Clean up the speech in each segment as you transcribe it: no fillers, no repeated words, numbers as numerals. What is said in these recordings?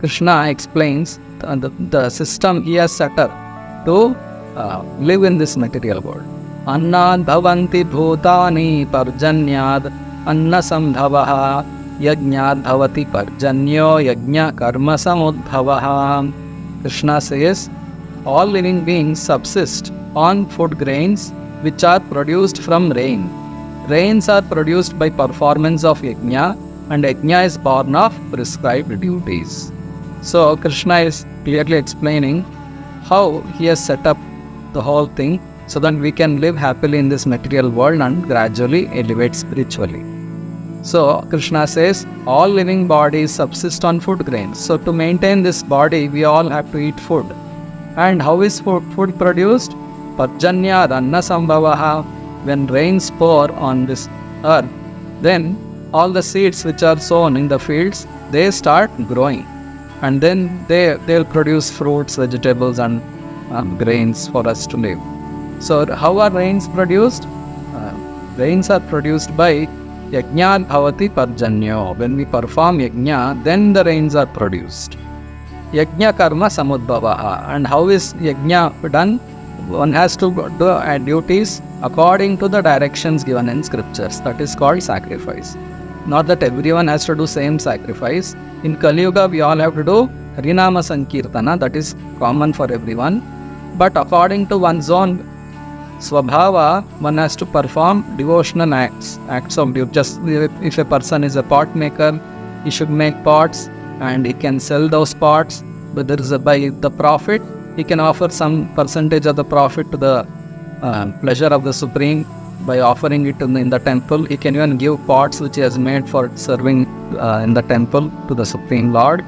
Krishna explains the system he has set up to live in this material world. Annad bhavanti bhutani parjanyad anna sambhavaha yajnad bhavati parjanyo yajna karma samudbhavaha. Krishna says, all living beings subsist on food grains which are produced from rain. Rains are produced by performance of yajna, and yajna is born of prescribed duties. So Krishna is clearly explaining how he has set up the whole thing so that we can live happily in this material world and gradually elevate spiritually. So Krishna says all living bodies subsist on food grains. So to maintain this body, we all have to eat food. And how is food produced? Parjanya Anna Sambhavaha. When rains pour on this earth, then all the seeds which are sown in the fields, they start growing. And then they'll produce fruits, vegetables and grains for us to live. So how are rains produced? Rains are produced by yajna bhavati parjanyo. When we perform yajna, then the rains are produced. Yajna karma samudbhavaha. And how is yajna done? One has to do duties according to the directions given in scriptures. That is called sacrifice. Not that everyone has to do same sacrifice. In Kali Yuga, we all have to do Harinama Sankirtana, that is common for everyone. But according to one's own Swabhava, one has to perform devotional acts of duty. Just if a person is a pot maker, he should make pots and he can sell those pots. But there is by the profit, he can offer some percentage of the profit to the pleasure of the Supreme by offering it in the temple. He can even give pots which he has made for serving in the temple to the Supreme Lord.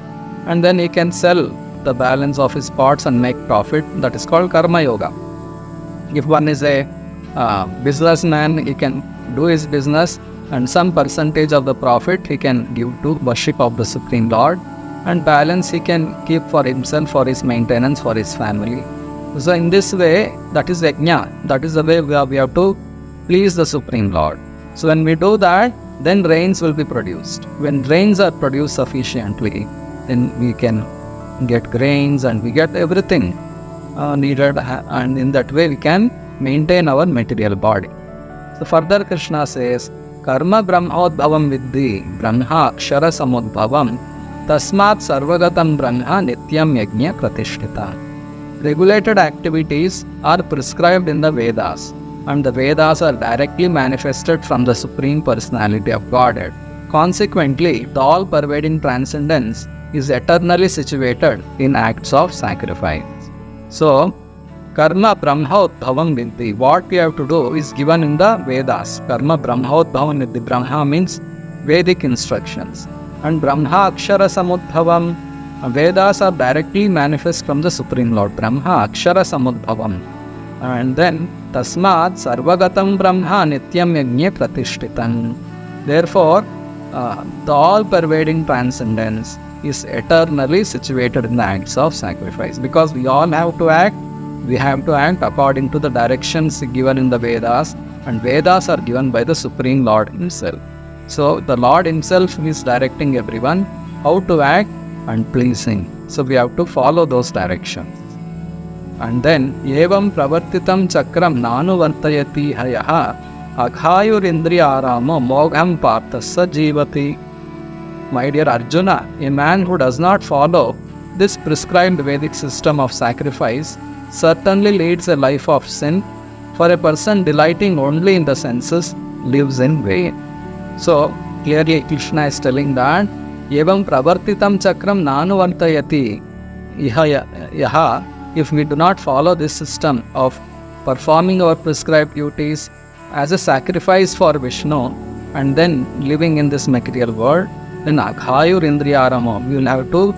And then he can sell the balance of his pots and make profit. That is called Karma Yoga. If one is a businessman, he can do his business and some percentage of the profit he can give to worship of the Supreme Lord, and balance he can keep for himself, for his maintenance, for his family. So in this way, that is yajna. That is the way we have to please the Supreme Lord. So when we do that, then rains will be produced. When rains are produced sufficiently, then we can get grains and we get everything needed, and in that way we can maintain our material body. So further Krishna says, Karma brahmodbhavam viddhi brahma akshara samudbhavam tasmat sarvagatam brahma nityam yajna pratishtita. Regulated activities are prescribed in the Vedas, and the Vedas are directly manifested from the Supreme Personality of Godhead. Consequently, the all-pervading transcendence is eternally situated in acts of sacrifice. So, Karma Brahmaodbhavam Viddhi. What we have to do is given in the Vedas. Karma Brahmaodbhavam Viddhi. Brahma means Vedic instructions. And Brahma Akshara Samudbhavam. Vedas are directly manifest from the Supreme Lord. Brahma Akshara Samudbhavam. And then Tasmat Sarvagatam Brahma Nityam Yajna Pratishtitan. Therefore, the all-pervading transcendence is eternally situated in the acts of sacrifice. Because we all have to act, we have to act according to the directions given in the Vedas, and Vedas are given by the Supreme Lord Himself. So the Lord Himself is directing everyone how to act and please Him. So we have to follow those directions. And then, Evam pravartitam chakram nanu vartayati hayaha aghayur indriyaramo mogham parthassa jivati. My dear Arjuna, a man who does not follow this prescribed Vedic system of sacrifice certainly leads a life of sin, for a person delighting only in the senses lives in vain. So, clearly Krishna is telling that, Evam pravartitam chakram nanu vartayati yaha. If we do not follow this system of performing our prescribed duties as a sacrifice for Vishnu and then living in this material world, then aghayur indriyaramo, we will have to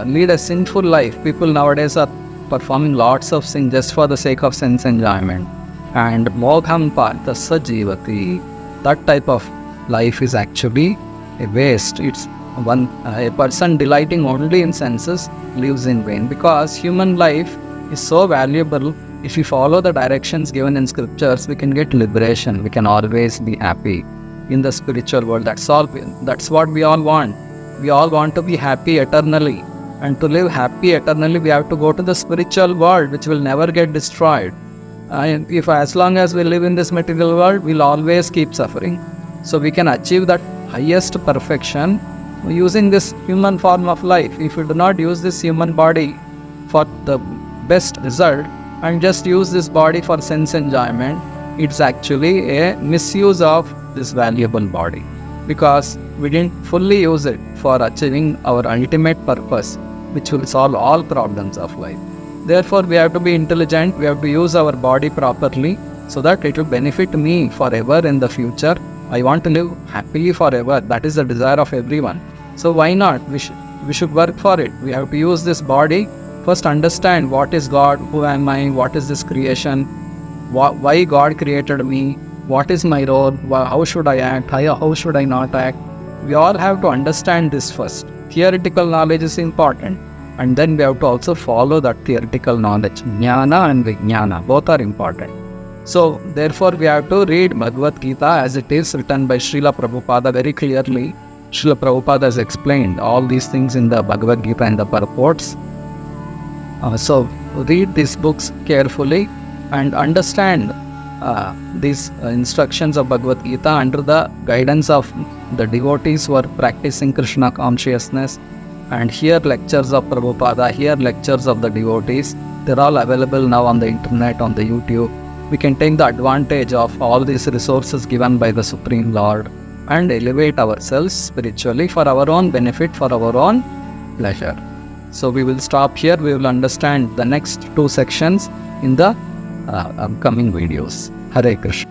lead a sinful life. People nowadays are performing lots of sin just for the sake of sense enjoyment. And mogham parthassa jivati, that type of life is actually a waste. It's a person delighting only in senses lives in vain, because human life is so valuable. If we follow the directions given in scriptures, we can get liberation. We can always be happy in the spiritual world. That's all. That's what we all want. We all want to be happy eternally. And to live happy eternally, we have to go to the spiritual world, which will never get destroyed. And if as long as we live in this material world, we'll always keep suffering. So we can achieve that highest perfection using this human form of life. If we do not use this human body for the best result and just use this body for sense enjoyment, it's actually a misuse of this valuable body, because we didn't fully use it for achieving our ultimate purpose, which will solve all problems of life. Therefore, we have to be intelligent. We have to use our body properly so that it will benefit me forever in the future. I want to live happily forever. That is the desire of everyone. So why not? We should work for it. We have to use this body. First understand what is God, who am I, what is this creation, why God created me, what is my role, how should I act, how should I not act. We all have to understand this first. Theoretical knowledge is important, and then we have to also follow that theoretical knowledge. Jnana and Vijnana, both are important. So therefore we have to read Bhagavad Gita as it is written by Srila Prabhupada very clearly. Srila Prabhupada has explained all these things in the Bhagavad Gita and the purports. So read these books carefully and understand these instructions of Bhagavad Gita under the guidance of the devotees who are practicing Krishna consciousness, and hear lectures of Prabhupada, hear lectures of the devotees. They're all available now on the internet, on the YouTube. We can take the advantage of all these resources given by the Supreme Lord and elevate ourselves spiritually for our own benefit, for our own pleasure. So we will stop here. We will understand the next two sections in the upcoming videos. Hare Krishna.